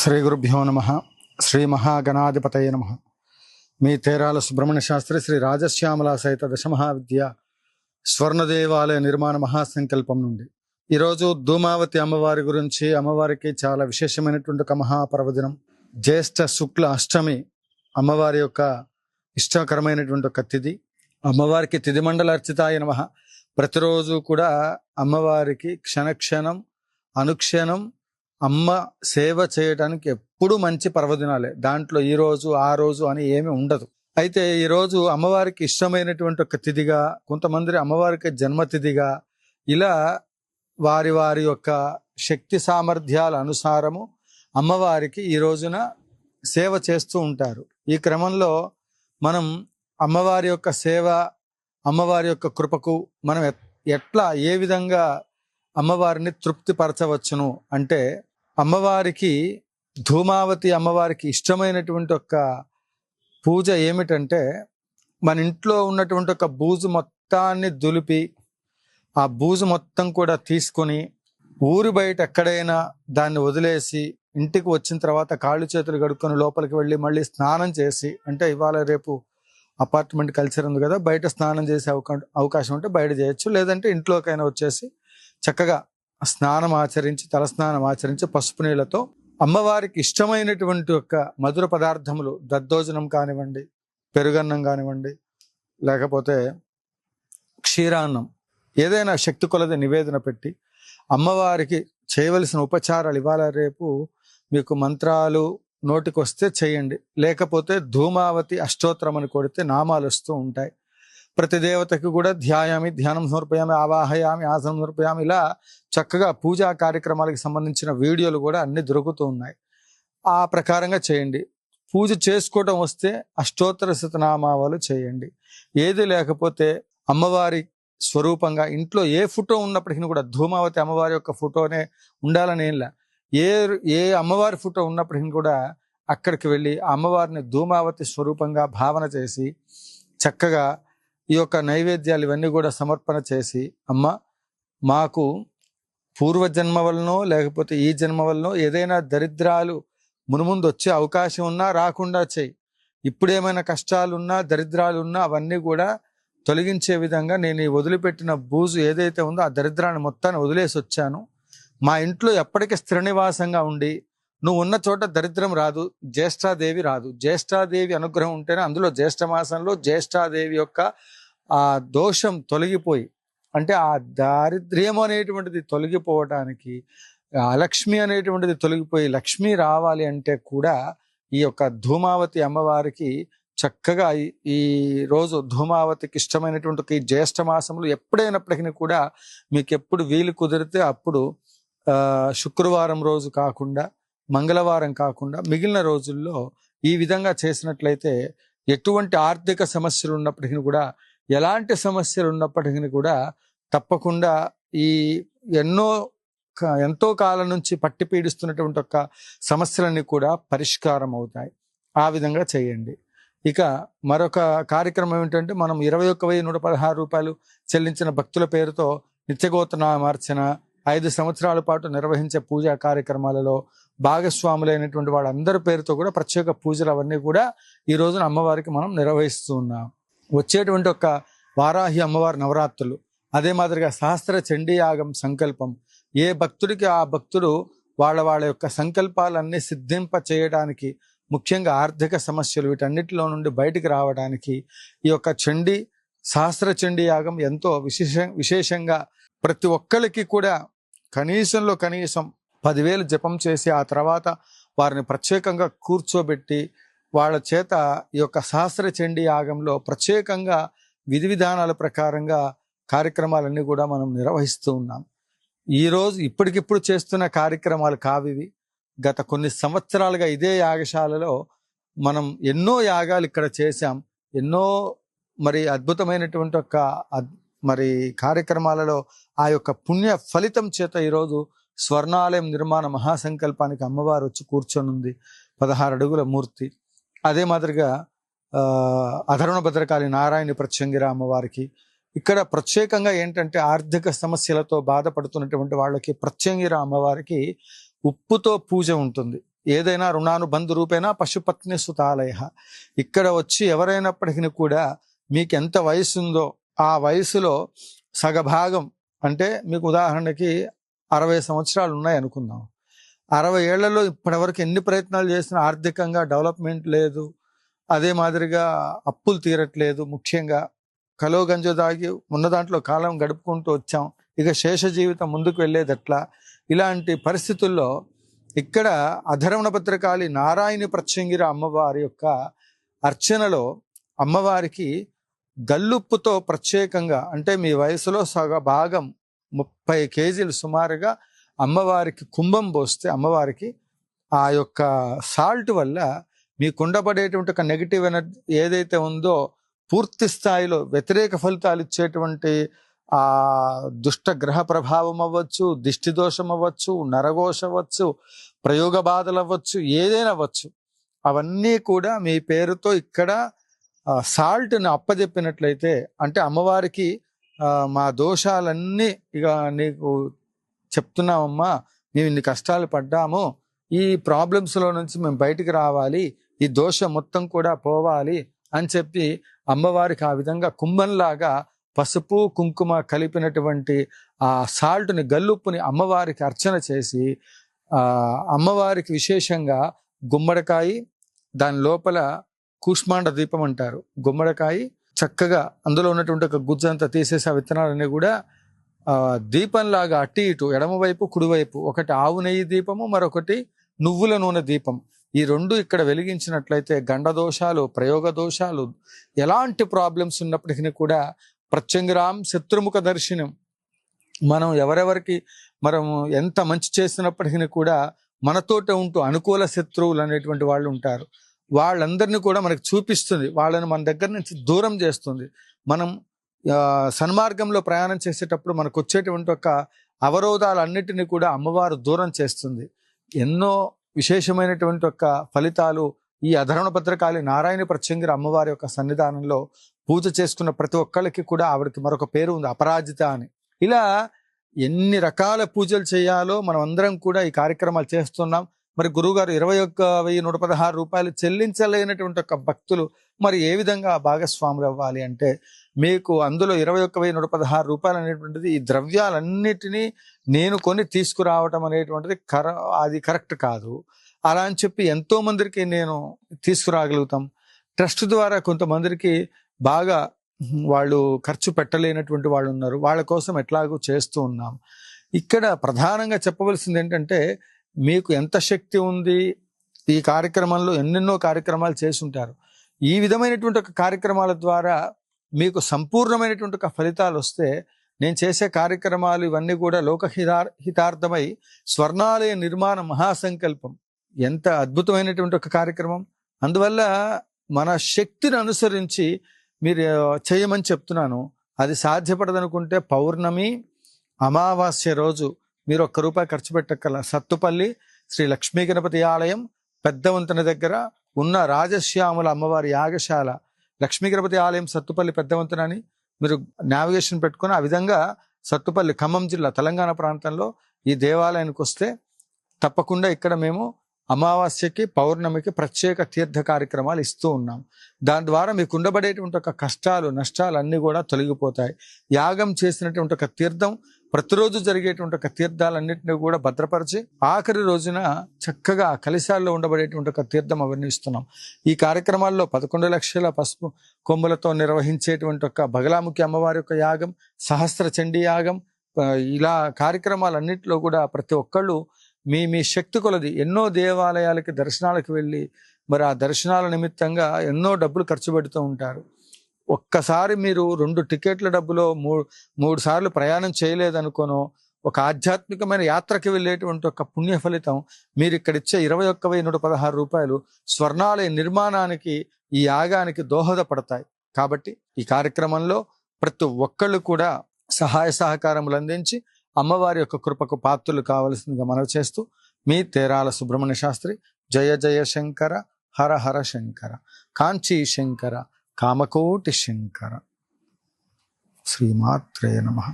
శ్రీ గురుభ్యో నమ. శ్రీ మహాగణాధిపతయ నమ. మీ తేరాల సుబ్రహ్మణ్య శాస్త్రి శ్రీ రాజశ్యామల సహిత దశమహావిద్య స్వర్ణదేవాలయ నిర్మాణ మహాసంకల్పం నుండి ఈరోజు ధూమావతి అమ్మవారి గురించి, అమ్మవారికి చాలా విశేషమైనటువంటి ఒక మహాపర్వదినం. జ్యేష్ఠ శుక్ల అష్టమి అమ్మవారి యొక్క ఇష్టకరమైనటువంటి ఒక తిథి. అమ్మవారికి తిథి మండల అర్చితాయ నమః. ప్రతిరోజు కూడా అమ్మవారికి క్షణక్షణం అనుక్షణం అమ్మ సేవ చేయడానికి ఎప్పుడు మంచి పర్వదినాలే. దాంట్లో ఈ రోజు ఆ రోజు అని ఏమి ఉండదు. అయితే ఈరోజు అమ్మవారికి ఇష్టమైనటువంటి ఒక తిథిగా, కొంతమంది అమ్మవారికి జన్మతిథిగా, ఇలా వారి వారి యొక్క శక్తి సామర్థ్యాల అనుసారము అమ్మవారికి ఈ రోజున సేవ చేస్తూ ఉంటారు. ఈ క్రమంలో మనం అమ్మవారి యొక్క సేవ, అమ్మవారి యొక్క కృపకు మనం ఎట్లా ఏ విధంగా అమ్మవారిని తృప్తిపరచవచ్చును అంటే, అమ్మవారికి ధూమావతి అమ్మవారికి ఇష్టమైనటువంటి ఒక పూజ ఏమిటంటే, మన ఇంట్లో ఉన్నటువంటి ఒక బూజు మొత్తాన్ని దులిపి ఆ బూజు మొత్తం కూడా తీసుకొని ఊరి బయట ఎక్కడైనా దాన్ని వదిలేసి ఇంటికి వచ్చిన తర్వాత కాళ్ళు చేతులు కడుక్కొని లోపలికి వెళ్ళి మళ్ళీ స్నానం చేసి, అంటే ఇవాళ రేపు అపార్ట్మెంట్ కల్చర్ ఉంది కదా, బయట స్నానం చేసే అవకాశం ఉంటే బయట చేయొచ్చు, లేదంటే ఇంట్లోకైనా వచ్చేసి చక్కగా స్నానం ఆచరించి, తలస్నానం ఆచరించి పసుపు నీళ్లతో అమ్మవారికి ఇష్టమైనటువంటి ఒక మధుర పదార్థములు, దద్దోజనం కానివ్వండి, పెరుగన్నం కానివ్వండి, లేకపోతే క్షీరాన్నం, ఏదైనా శక్తి కొలది నివేదన పెట్టి అమ్మవారికి చేయవలసిన ఉపచారాలు ఇవాళ రేపు మీకు మంత్రాలు నోటికి వస్తే చేయండి, లేకపోతే ధూమావతి అష్టోత్తరం అని కొడితే నామాలు వస్తూ ఉంటాయి. ప్రతి దేవతకి కూడా ధ్యానం సమర్పయామి, ఆవాహయామి, ఆసనం సమర్పయామి, ఇలా చక్కగా పూజా కార్యక్రమాలకు సంబంధించిన వీడియోలు కూడా అన్ని దొరుకుతూ ఉన్నాయి. ఆ ప్రకారంగా చేయండి. పూజ చేసుకోవడం వస్తే అష్టోత్తర శతనామాలు చేయండి. ఏది లేకపోతే అమ్మవారి స్వరూపంగా ఇంట్లో ఏ ఫోటో ఉన్నప్పటికీ కూడా, ధూమావతి అమ్మవారి యొక్క ఫోటోనే ఉండాలని ఏంలా, ఏ అమ్మవారి ఫోటో ఉన్నప్పటికీ కూడా అక్కడికి వెళ్ళి అమ్మవారిని ధూమావతి స్వరూపంగా భావన చేసి చక్కగా ఈ యొక్క నైవేద్యాలు ఇవన్నీ కూడా సమర్పణ చేసి, అమ్మ మాకు పూర్వజన్మ వలనో లేకపోతే ఈ జన్మ వలనో ఏదైనా దరిద్రాలు మునుముందు వచ్చే అవకాశం ఉన్నా రాకుండా చేయి. ఇప్పుడేమైనా కష్టాలున్నా దరిద్రాలు ఉన్నా అవన్నీ కూడా తొలగించే విధంగా నేను ఈ వదిలిపెట్టిన బూజు ఏదైతే ఉందో ఆ దరిద్రాన్ని మొత్తాన్ని వదిలేసి వచ్చాను. మా ఇంట్లో ఎప్పటికీ స్థిర నివాసంగా ఉండి, నువ్వు ఉన్న చోట దరిద్రం రాదు, జ్యేష్ఠాదేవి రాదు. జ్యేష్ఠాదేవి అనుగ్రహం ఉంటేనే, అందులో జ్యేష్ఠ మాసంలో జ్యేష్ఠాదేవి యొక్క ఆ దోషం తొలగిపోయి, అంటే ఆ దారిద్ర్యం అనేటువంటిది తొలగిపోవటానికి, అలక్ష్మి అనేటువంటిది తొలగిపోయి లక్ష్మి రావాలి అంటే కూడా ఈ యొక్క ధూమావతి అమ్మవారికి చక్కగా ఈ రోజు ధూమావతికి ఇష్టమైనటువంటి జ్యేష్ఠ మాసంలో ఎప్పుడైనప్పటికీ కూడా మీకు ఎప్పుడు వీలు కుదిరితే అప్పుడు శుక్రవారం రోజు కాకుండా, మంగళవారం కాకుండా మిగిలిన రోజుల్లో ఈ విధంగా చేసినట్లయితే ఎటువంటి ఆర్థిక సమస్యలు ఉన్నప్పటికీ కూడా, ఎలాంటి సమస్యలు ఉన్నప్పటికీ కూడా తప్పకుండా ఈ ఎంతో కాలం నుంచి పట్టి పీడిస్తున్నటువంటి ఒక సమస్యలన్నీ కూడా పరిష్కారం అవుతాయి. ఆ విధంగా చేయండి. ఇక మరొక కార్యక్రమం ఏమిటంటే, మనం 21,116 రూపాయలు చెల్లించిన భక్తుల పేరుతో నిత్యగోత్రనామార్చన 5 సంవత్సరాల పాటు నిర్వహించే పూజా కార్యక్రమాలలో భాగస్వాములైనటువంటి వాళ్ళందరి పేరుతో కూడా ప్రత్యేక పూజలు అవన్నీ కూడా ఈ రోజున అమ్మవారికి మనం నిర్వహిస్తూ ఉన్నాం. వచ్చేటువంటి ఒక వారాహి అమ్మవారి నవరాత్రులు, అదే మాదిరిగా సహస్ర చండీయాగం సంకల్పం, ఏ భక్తుడికి ఆ భక్తుడు వాళ్ళ యొక్క సంకల్పాలన్నీ సిద్ధింప చేయడానికి, ముఖ్యంగా ఆర్థిక సమస్యలు వీటన్నిటిలో నుండి బయటికి రావడానికి ఈ యొక్క సహస్ర చండీ యాగం ఎంతో విశేషంగా ప్రతి ఒక్కరికి కూడా కనీసం 10,000 జపం చేసి ఆ తర్వాత వారిని ప్రత్యేకంగా కూర్చోబెట్టి వాళ్ళ చేత ఈ యొక్క సహస్ర చండీ యాగంలో ప్రత్యేకంగా విధి విధానాల ప్రకారంగా కార్యక్రమాలన్నీ కూడా మనం నిర్వహిస్తూ ఉన్నాం. ఈరోజు ఇప్పటికిప్పుడు చేస్తున్న కార్యక్రమాలు కావివి. గత కొన్ని సంవత్సరాలుగా ఇదే యాగశాలలో మనం ఎన్నో యాగాలు ఇక్కడ చేశాం. ఎన్నో అద్భుతమైనటువంటి ఒక కార్యక్రమాలలో ఆ యొక్క పుణ్య ఫలితం చేత ఈరోజు స్వర్ణాలయం నిర్మాణ మహాసంకల్పానికి అమ్మవారు వచ్చి కూర్చొని ఉంది. 16 అడుగుల మూర్తి. అదే మాదిరిగా అధర్వణ భద్రకాళి నారాయణి ప్రత్యంగిర అమ్మవారికి ఇక్కడ ప్రత్యేకంగా ఏంటంటే, ఆర్థిక సమస్యలతో బాధపడుతున్నటువంటి వాళ్ళకి ప్రత్యంగిర అమ్మవారికి ఉప్పుతో పూజ ఉంటుంది. ఏదైనా రుణానుబంధ రూపేణ పశుపత్ని సుతాలయ. ఇక్కడ వచ్చి ఎవరైనప్పటికీ కూడా మీకు ఎంత వయసు ఉందో ఆ వయసులో సగభాగం, అంటే మీకు ఉదాహరణకి 60 సంవత్సరాలు ఉన్నాయి అనుకుందాం. 60 ఏళ్లలో ఇప్పటివరకు ఎన్ని ప్రయత్నాలు చేసినా ఆర్థికంగా డెవలప్మెంట్ లేదు, అదే మాదిరిగా అప్పులు తీరట్లేదు, ముఖ్యంగా కలో గంజో దాగి ఉన్న దాంట్లో కాలం గడుపుకుంటూ వచ్చాం, ఇక శేష జీవితం ముందుకు వెళ్ళేది ఎట్లా? ఇలాంటి పరిస్థితుల్లో ఇక్కడ అధర్వణ భద్రకాళి నారాయణి ప్రత్యంగిర అమ్మవారి యొక్క అర్చనలో అమ్మవారికి గల్లుప్పుతో ప్రత్యేకంగా, అంటే మీ వయసులో సగ భాగం 30 కేజీలు సుమారుగా అమ్మవారికి కుంభం పోస్తే అమ్మవారికి ఆ యొక్క సాల్ట్ వల్ల మీకు ఉండబడేటువంటి ఒక నెగిటివ్ ఎనర్జీ ఏదైతే ఉందో పూర్తి స్థాయిలో వ్యతిరేక ఫలితాలు ఇచ్చేటువంటి ఆ దుష్ట గ్రహ ప్రభావం అవ్వచ్చు, దిష్టి దోషం అవ్వచ్చు, నరఘోష అవ్వచ్చు, ప్రయోగ బాధలు అవ్వచ్చు, ఏదైనా అవ్వచ్చు, అవన్నీ కూడా మీ పేరుతో ఇక్కడ సాల్ట్ని అప్పజెప్పినట్లయితే, అంటే అమ్మవారికి మా దోషాలన్నీ ఇక నీకు చెప్తున్నామమ్మా, మేము ఇన్ని కష్టాలు పడ్డాము, ఈ ప్రాబ్లమ్స్లో నుంచి మేము బయటికి రావాలి, ఈ దోషం మొత్తం కూడా పోవాలి అని చెప్పి అమ్మవారికి ఆ విధంగా కుంభంలాగా పసుపు కుంకుమ కలిపినటువంటి ఆ సాల్ట్ని, గల్లుప్పుని అమ్మవారికి అర్చన చేసి అమ్మవారికి విశేషంగా గుమ్మడికాయ, దాని లోపల కూష్మాండ దీపం అంటారు, గుమ్మడికాయ చక్కగా అందులో ఉన్నటువంటి ఒక గుజ్జంతా తీసేసి ఆ విత్తనాలన్నీ కూడా దీపంలాగా అటు ఇటు ఎడమవైపు కుడివైపు ఒకటి ఆవు నెయ్యి దీపము, మరొకటి నువ్వుల నూనె దీపం, ఈ రెండు ఇక్కడ వెలిగించినట్లయితే గండ దోషాలు, ప్రయోగ దోషాలు, ఎలాంటి ప్రాబ్లమ్స్ ఉన్నప్పటికీ కూడా ప్రత్యంగిరాం శత్రుముఖ దర్శనం, మనం ఎవరెవరికి మనం ఎంత మంచి చేసినప్పటికీ కూడా మనతోటే ఉంటూ అనుకూల శత్రువులు అనేటువంటి వాళ్ళు ఉంటారు, వాళ్ళందరినీ కూడా మనకు చూపిస్తుంది, వాళ్ళని మన దగ్గర నుంచి దూరం చేస్తుంది. మనం సన్మార్గంలో ప్రయాణం చేసేటప్పుడు మనకు వచ్చేటువంటి ఒక అవరోధాలన్నిటినీ కూడా అమ్మవారు దూరం చేస్తుంది. ఎన్నో విశేషమైనటువంటి ఒక ఫలితాలు ఈ అధర్వణ భద్రకాళి నారాయణ ప్రత్యంగిర అమ్మవారి యొక్క సన్నిధానంలో పూజ చేసుకున్న ప్రతి ఒక్కళ్ళకి కూడా ఆవిడకి మరొక పేరు ఉంది, అపరాజిత అని. ఇలా ఎన్ని రకాల పూజలు చేయాలో మనం అందరం కూడా ఈ కార్యక్రమాలు చేస్తున్నాం. మరి గురువుగారు 21,116 రూపాయలు చెల్లించలేనటువంటి ఒక భక్తులు మరి ఏ విధంగా భాగస్వాములు అవ్వాలి అంటే, మీకు అందులో 21,116 రూపాయలు అనేటువంటిది ఈ ద్రవ్యాలన్నిటినీ నేను కొని తీసుకురావటం అనేటువంటిది అది కరెక్ట్ కాదు. అలా అని చెప్పి ఎంతో మందికి నేను తీసుకురాగలుగుతాం. ట్రస్ట్ ద్వారా కొంతమందికి బాగా వాళ్ళు ఖర్చు పెట్టలేనటువంటి వాళ్ళు ఉన్నారు, వాళ్ళ కోసం ఎట్లాగూ చేస్తూ ఉన్నాం. ఇక్కడ ప్రధానంగా చెప్పవలసింది ఏంటంటే, మీకు ఎంత శక్తి ఉంది, ఈ కార్యక్రమంలో ఎన్నెన్నో కార్యక్రమాలు చేసి ఉంటారు, ఈ విధమైనటువంటి ఒక కార్యక్రమాల ద్వారా మీకు సంపూర్ణమైనటువంటి ఒక ఫలితాలు వస్తే, నేను చేసే కార్యక్రమాలు ఇవన్నీ కూడా లోక హితార్థమై స్వర్ణాలయ నిర్మాణ మహాసంకల్పం, ఎంత అద్భుతమైనటువంటి ఒక కార్యక్రమం. అందువల్ల మన శక్తిని అనుసరించి మీరు చేయమని చెప్తున్నాను. అది సాధ్యపడదనుకుంటే పౌర్ణమి, అమావాస్య రోజు మీరు ₹1 ఖర్చు పెట్టక్కల సత్తుపల్లి శ్రీ లక్ష్మీ గణపతి ఆలయం పెద్ద వంతెన దగ్గర ఉన్న రాజశ్యాముల అమ్మవారి యాగశాల, లక్ష్మీ గణపతి ఆలయం సత్తుపల్లి పెద్ద వంతెన అని మీరు నావిగేషన్ పెట్టుకుని ఆ విధంగా సత్తుపల్లి, ఖమ్మం జిల్లా, తెలంగాణ ప్రాంతంలో ఈ దేవాలయానికి వస్తే తప్పకుండా ఇక్కడ మేము అమావాస్యకి పౌర్ణమికి ప్రత్యేక తీర్థ కార్యక్రమాలు ఇస్తూ ఉన్నాం. దాని ద్వారా మీకు ఉండబడేటువంటి ఒక కష్టాలు నష్టాలు అన్నీ కూడా తొలగిపోతాయి. యాగం చేసినటువంటి ఒక తీర్థం, ప్రతిరోజు జరిగేటువంటి ఒక తీర్థాలన్నింటినీ కూడా భద్రపరిచి ఆఖరి రోజున చక్కగా కలశాల్లో ఉండబడేటువంటి ఒక తీర్థం అవన్నీ ఇస్తున్నాం. ఈ కార్యక్రమాల్లో 11 లక్షల పసుపు కొమ్ములతో నిర్వహించేటువంటి ఒక బగలాముఖి అమ్మవారి యొక్క యాగం, సహస్ర చండీ యాగం, ఇలా కార్యక్రమాలన్నింటిలో కూడా ప్రతి ఒక్కళ్ళు మీ శక్తి కొలది ఎన్నో దేవాలయాలకి దర్శనాలకు వెళ్ళి మరి ఆ దర్శనాల నిమిత్తంగా ఎన్నో డబ్బులు ఖర్చు పెడుతూ ఉంటారు. ఒక్కసారి మీరు 2 టికెట్ల డబ్బులో 3 సార్లు ప్రయాణం చేయలేదనుకోనో, ఒక ఆధ్యాత్మికమైన యాత్రకి వెళ్ళేటువంటి ఒక పుణ్య ఫలితం మీరు ఇక్కడ ఇచ్చే 21,116 రూపాయలు స్వర్ణాలయ నిర్మాణానికి, ఈ యాగానికి దోహదపడతాయి. కాబట్టి ఈ కార్యక్రమంలో ప్రతి ఒక్కళ్ళు కూడా సహాయ సహకారములు అందించి అమ్మవారి యొక్క కృపకు పాత్రలు కావలసిందిగా మనవి చేస్తూ, మీ తేరాల సుబ్రహ్మణ్య శాస్త్రి. జయ జయ శంకర, హర హర శంకర, కాంచీ శంకర, కామకోటి శంకర. శ్రీమాత్రే నమః.